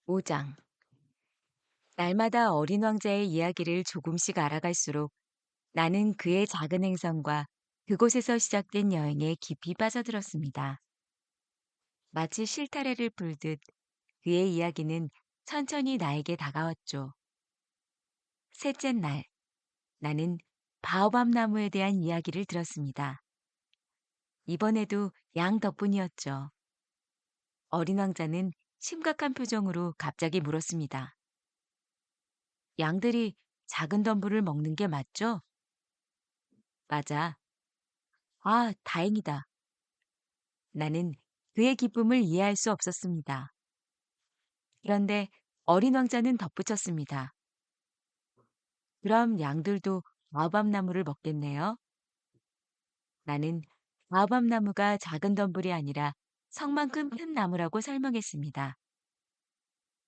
5장. 날마다 어린 왕자의 이야기를 조금씩 알아갈수록 나는 그의 작은 행성과 그곳에서 시작된 여행에 깊이 빠져들었습니다. 마치 실타래를 풀듯 그의 이야기는 천천히 나에게 다가왔죠. 셋째 날, 나는 바오밤 나무에 대한 이야기를 들었습니다. 이번에도 양 덕분이었죠. 어린 왕자는 심각한 표정으로 갑자기 물었습니다. 양들이 작은 덤불을 먹는 게 맞죠? 맞아. 아, 다행이다. 나는 그의 기쁨을 이해할 수 없었습니다. 그런데 어린 왕자는 덧붙였습니다. 그럼 양들도 바오밤 나무를 먹겠네요. 나는 바오밤 나무가 작은 덤불이 아니라 성만큼 큰 나무라고 설명했습니다.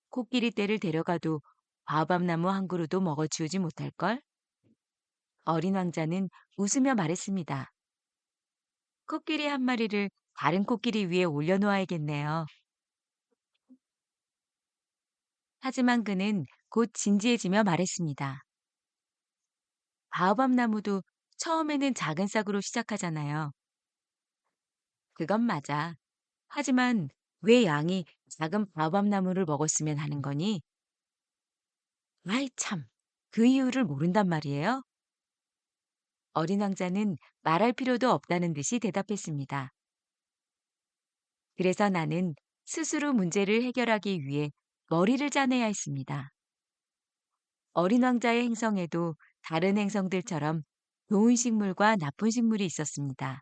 코끼리 떼를 데려가도 바오밤 나무 한 그루도 먹어치우지 못할걸? 어린 왕자는 웃으며 말했습니다. 코끼리 한 마리를 다른 코끼리 위에 올려놓아야겠네요. 하지만 그는 곧 진지해지며 말했습니다. 바오밤 나무도 처음에는 작은 싹으로 시작하잖아요. 그건 맞아. 하지만 왜 양이 작은 바오밤 나무를 먹었으면 하는 거니? 아이 참, 그 이유를 모른단 말이에요. 어린 왕자는 말할 필요도 없다는 듯이 대답했습니다. 그래서 나는 스스로 문제를 해결하기 위해 머리를 짜내야 했습니다. 어린 왕자의 행성에도 다른 행성들처럼 좋은 식물과 나쁜 식물이 있었습니다.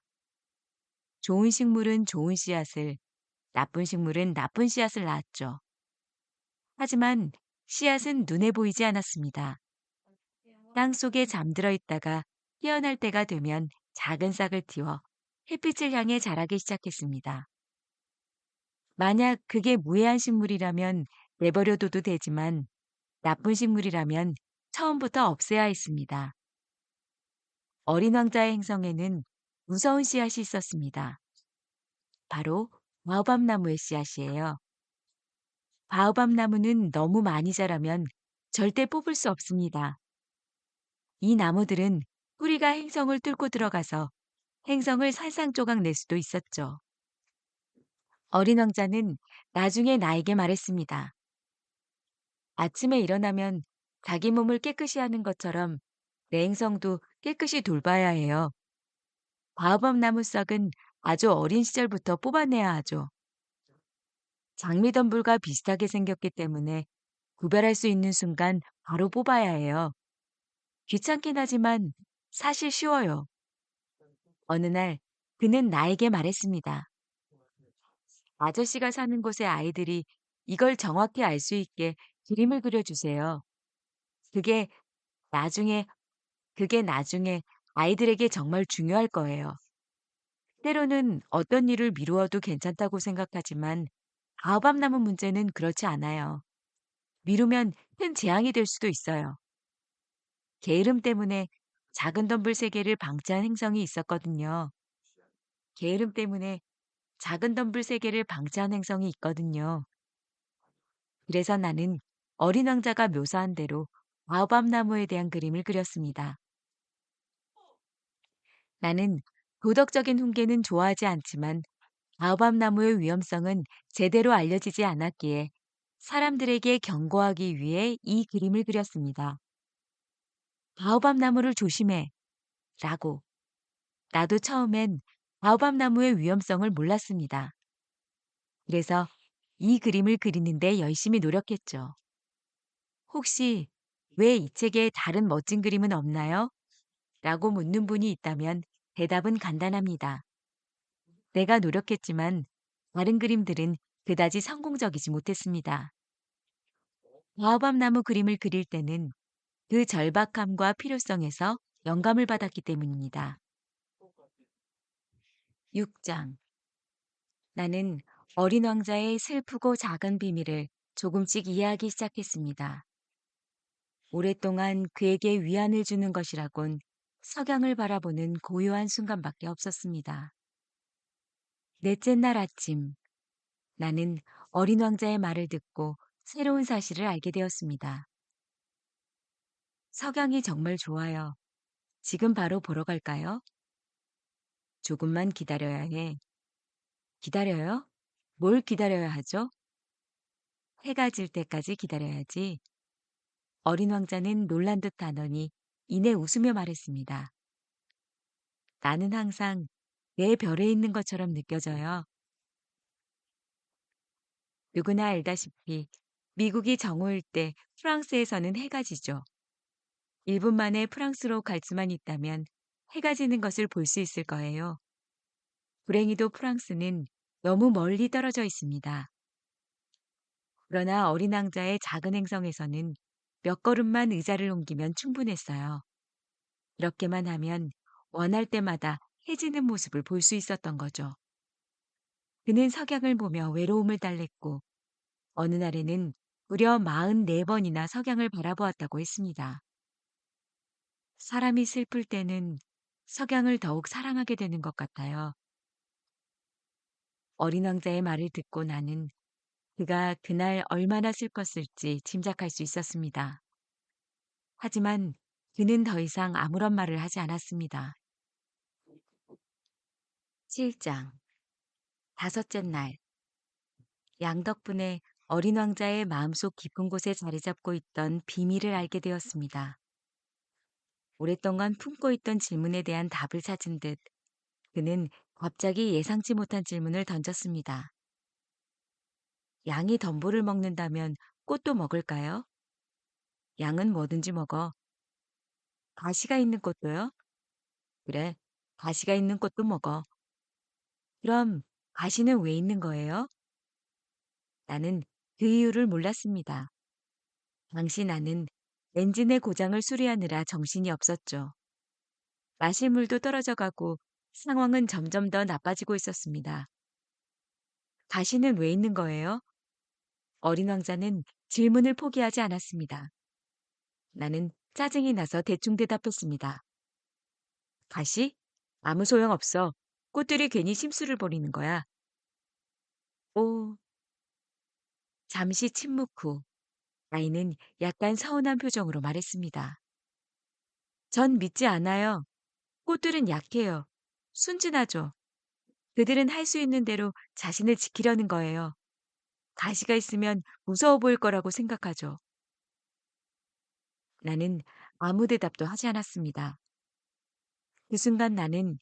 좋은 식물은 좋은 씨앗을, 나쁜 식물은 나쁜 씨앗을 낳았죠. 하지만 씨앗은 눈에 보이지 않았습니다. 땅 속에 잠들어 있다가 깨어날 때가 되면 작은 싹을 틔워 햇빛을 향해 자라기 시작했습니다. 만약 그게 무해한 식물이라면 내버려둬도 되지만 나쁜 식물이라면 처음부터 없애야 했습니다. 어린 왕자의 행성에는 무서운 씨앗이 있었습니다. 바로 바오밤 나무의 씨앗이에요. 바오밤 나무는 너무 많이 자라면 절대 뽑을 수 없습니다. 이 나무들은 뿌리가 행성을 뚫고 들어가서 행성을 산산조각 낼 수도 있었죠. 어린 왕자는 나중에 나에게 말했습니다. 아침에 일어나면 자기 몸을 깨끗이 하는 것처럼 내 행성도 깨끗이 돌봐야 해요. 바오밤 나무 싹은 아주 어린 시절부터 뽑아내야 하죠. 장미덤불과 비슷하게 생겼기 때문에 구별할 수 있는 순간 바로 뽑아야 해요. 귀찮긴 하지만 사실 쉬워요. 어느 날 그는 나에게 말했습니다. 아저씨가 사는 곳의 아이들이 이걸 정확히 알 수 있게 그림을 그려주세요. 그게 나중에, 그게 나중에 아이들에게 정말 중요할 거예요. 때로는 어떤 일을 미루어도 괜찮다고 생각하지만 바오밤나무 문제는 그렇지 않아요. 미루면 큰 재앙이 될 수도 있어요. 게으름 때문에 작은 덤불 세 개를 방치한 행성이 있었거든요. 게으름 때문에 작은 덤불 세 개를 방치한 행성이 있거든요. 그래서 나는 어린 왕자가 묘사한 대로 바오밤 나무에 대한 그림을 그렸습니다. 나는 도덕적인 훈계는 좋아하지 않지만 바오밤 나무의 위험성은 제대로 알려지지 않았기에 사람들에게 경고하기 위해 이 그림을 그렸습니다. 바오밤 나무를 조심해 라고. 나도 처음엔 바오밤 나무의 위험성을 몰랐습니다. 그래서 이 그림을 그리는데 열심히 노력했죠. 혹시 왜 이 책에 다른 멋진 그림은 없나요? 라고 묻는 분이 있다면 대답은 간단합니다. 내가 노력했지만 다른 그림들은 그다지 성공적이지 못했습니다. 바오밤 나무 그림을 그릴 때는 그 절박함과 필요성에서 영감을 받았기 때문입니다. 6장. 나는 어린 왕자의 슬프고 작은 비밀을 조금씩 이해하기 시작했습니다. 오랫동안 그에게 위안을 주는 것이라곤 석양을 바라보는 고요한 순간밖에 없었습니다. 넷째 날 아침, 나는 어린 왕자의 말을 듣고 새로운 사실을 알게 되었습니다. 석양이 정말 좋아요. 지금 바로 보러 갈까요? 조금만 기다려야 해. 기다려요? 뭘 기다려야 하죠? 해가 질 때까지 기다려야지. 어린 왕자는 놀란 듯 하더니 이내 웃으며 말했습니다. 나는 항상 내 별에 있는 것처럼 느껴져요. 누구나 알다시피 미국이 정오일 때 프랑스에서는 해가 지죠. 1분 만에 프랑스로 갈 수만 있다면 해가 지는 것을 볼 수 있을 거예요. 불행히도 프랑스는 너무 멀리 떨어져 있습니다. 그러나 어린 왕자의 작은 행성에서는 몇 걸음만 의자를 옮기면 충분했어요. 이렇게만 하면 원할 때마다 해지는 모습을 볼 수 있었던 거죠. 그는 석양을 보며 외로움을 달랬고 어느 날에는 무려 44번이나 석양을 바라보았다고 했습니다. 사람이 슬플 때는 석양을 더욱 사랑하게 되는 것 같아요. 어린 왕자의 말을 듣고 나는 그가 그날 얼마나 슬펐을지 짐작할 수 있었습니다. 하지만 그는 더 이상 아무런 말을 하지 않았습니다. 7장 다섯째 날 양 덕분에 어린 왕자의 마음속 깊은 곳에 자리 잡고 있던 비밀을 알게 되었습니다. 오랫동안 품고 있던 질문에 대한 답을 찾은 듯 그는 갑자기 예상치 못한 질문을 던졌습니다. 양이 덤보를 먹는다면 꽃도 먹을까요? 양은 뭐든지 먹어. 가시가 있는 꽃도요? 그래, 가시가 있는 꽃도 먹어. 그럼 가시는 왜 있는 거예요? 나는 그 이유를 몰랐습니다. 당시 나는 엔진의 고장을 수리하느라 정신이 없었죠. 마실 물도 떨어져 가고 상황은 점점 더 나빠지고 있었습니다. 가시는 왜 있는 거예요? 어린 왕자는 질문을 포기하지 않았습니다. 나는 짜증이 나서 대충 대답했습니다. 가시? 아무 소용 없어. 꽃들이 괜히 심술을 버리는 거야. 오, 잠시 침묵 후 아이는 약간 서운한 표정으로 말했습니다. 전 믿지 않아요. 꽃들은 약해요. 순진하죠. 그들은 할 수 있는 대로 자신을 지키려는 거예요. 가시가 있으면 무서워 보일 거라고 생각하죠. 나는 아무 대답도 하지 않았습니다. 그 순간 나는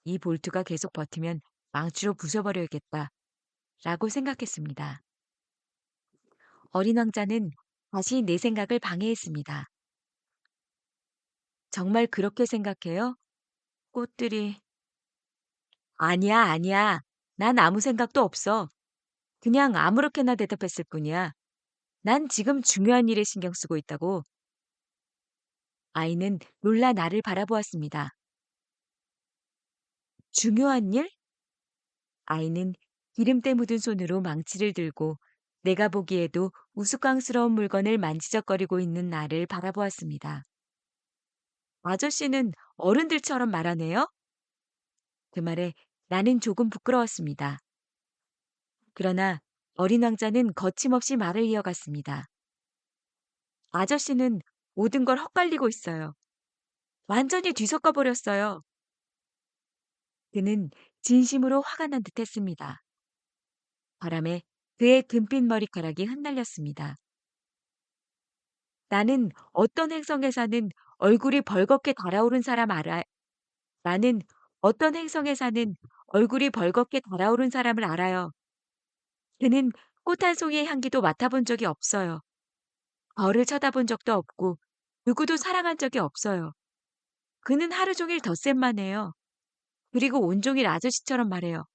이 볼트가 계속 버티면 망치로 부숴버려야겠다 라고 생각했습니다. 어린 왕자는 다시 내 생각을 방해했습니다. 정말 그렇게 생각해요? 꽃들이 아니야, 아니야. 난 아무 생각도 없어. 그냥 아무렇게나 대답했을 뿐이야. 난 지금 중요한 일에 신경 쓰고 있다고. 아이는 놀라 나를 바라보았습니다. 중요한 일? 아이는 기름때 묻은 손으로 망치를 들고 내가 보기에도 우스꽝스러운 물건을 만지작거리고 있는 나를 바라보았습니다. 아저씨는 어른들처럼 말하네요? 그 말에 나는 조금 부끄러웠습니다. 그러나 어린 왕자는 거침없이 말을 이어갔습니다. 아저씨는 모든 걸 헛갈리고 있어요. 완전히 뒤섞어 버렸어요. 그는 진심으로 화가 난 듯 했습니다. 바람에 그의 금빛 머리카락이 흩날렸습니다. 나는 어떤 행성에 사는 얼굴이 벌겋게 달아오른 사람 알아. 나는 어떤 행성에 사는 얼굴이 벌겋게 달아오른 사람을 알아요. 그는 꽃 한 송이의 향기도 맡아본 적이 없어요. 벌을 쳐다본 적도 없고 누구도 사랑한 적이 없어요. 그는 하루 종일 덧셈만 해요. 그리고 온종일 아저씨처럼 말해요.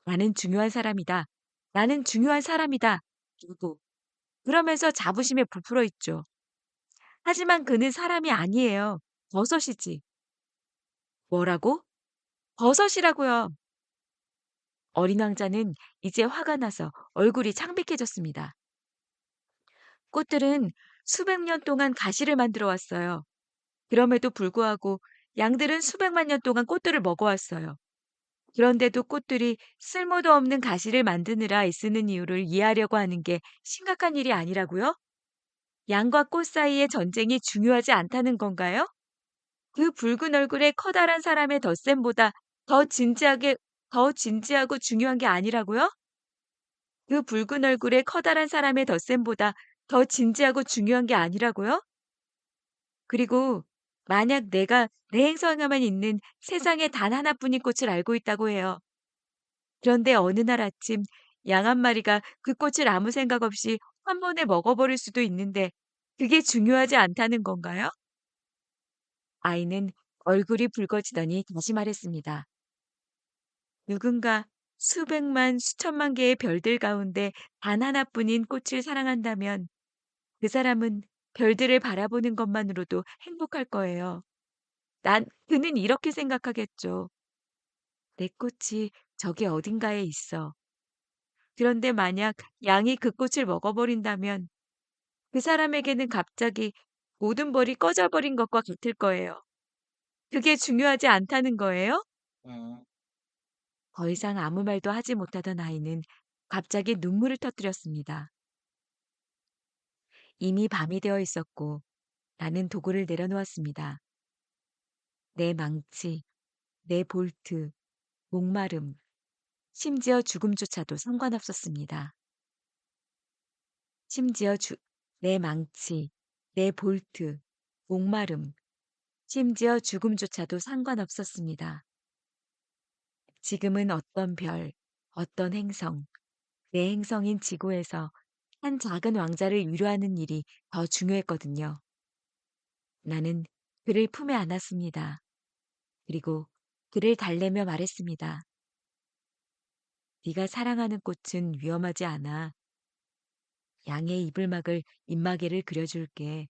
나는 중요한 사람이다. 나는 중요한 사람이다. 누구. 그러면서 자부심에 부풀어 있죠. 하지만 그는 사람이 아니에요. 버섯이지. 뭐라고? 버섯이라고요. 어린 왕자는 이제 화가 나서 얼굴이 창백해졌습니다. 꽃들은 수백 년 동안 가시를 만들어 왔어요. 그럼에도 불구하고 양들은 수백만 년 동안 꽃들을 먹어왔어요. 그런데도 꽃들이 쓸모도 없는 가시를 만드느라 애쓰는 이유를 이해하려고 하는 게 심각한 일이 아니라고요? 양과 꽃 사이의 전쟁이 중요하지 않다는 건가요? 그 붉은 얼굴의 커다란 사람의 덧셈보다 더 진지하게 더 진지하고 중요한 게 아니라고요? 그 붉은 얼굴의 커다란 사람의 덧셈보다 더 진지하고 중요한 게 아니라고요? 그리고 만약 내가 내 행성에만 있는 세상에 단 하나뿐인 꽃을 알고 있다고 해요. 그런데 어느 날 아침 양 한 마리가 그 꽃을 아무 생각 없이 한 번에 먹어버릴 수도 있는데 그게 중요하지 않다는 건가요? 아이는 얼굴이 붉어지더니 다시 말했습니다. 누군가 수백만, 수천만 개의 별들 가운데 단 하나뿐인 꽃을 사랑한다면 그 사람은 별들을 바라보는 것만으로도 행복할 거예요. 그는 이렇게 생각하겠죠. 내 꽃이 저기 어딘가에 있어. 그런데 만약 양이 그 꽃을 먹어버린다면 그 사람에게는 갑자기 모든 벌이 꺼져버린 것과 같을 거예요. 그게 중요하지 않다는 거예요? 음, 더 이상 아무 말도 하지 못하던 아이는 갑자기 눈물을 터뜨렸습니다. 이미 밤이 되어 있었고 나는 도구를 내려놓았습니다. 내 망치, 내 볼트, 목마름, 심지어 죽음조차도 상관없었습니다. 심지어 내 망치, 내 볼트, 목마름, 심지어 죽음조차도 상관없었습니다. 지금은 어떤 별, 어떤 행성, 내 행성인 지구에서 한 작은 왕자를 위로하는 일이 더 중요했거든요. 나는 그를 품에 안았습니다. 그리고 그를 달래며 말했습니다. 네가 사랑하는 꽃은 위험하지 않아. 양의 이불막을 입마개를 그려줄게.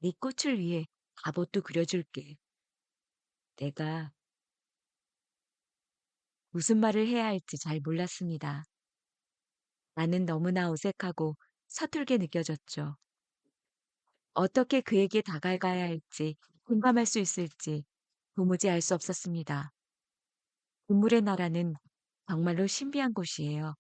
네 꽃을 위해 갑옷도 그려줄게. 내가 무슨 말을 해야 할지 잘 몰랐습니다. 나는 너무나 어색하고 서툴게 느껴졌죠. 어떻게 그에게 다가가야 할지, 공감할 수 있을지 도무지 알 수 없었습니다. 동물의 나라는 정말로 신비한 곳이에요.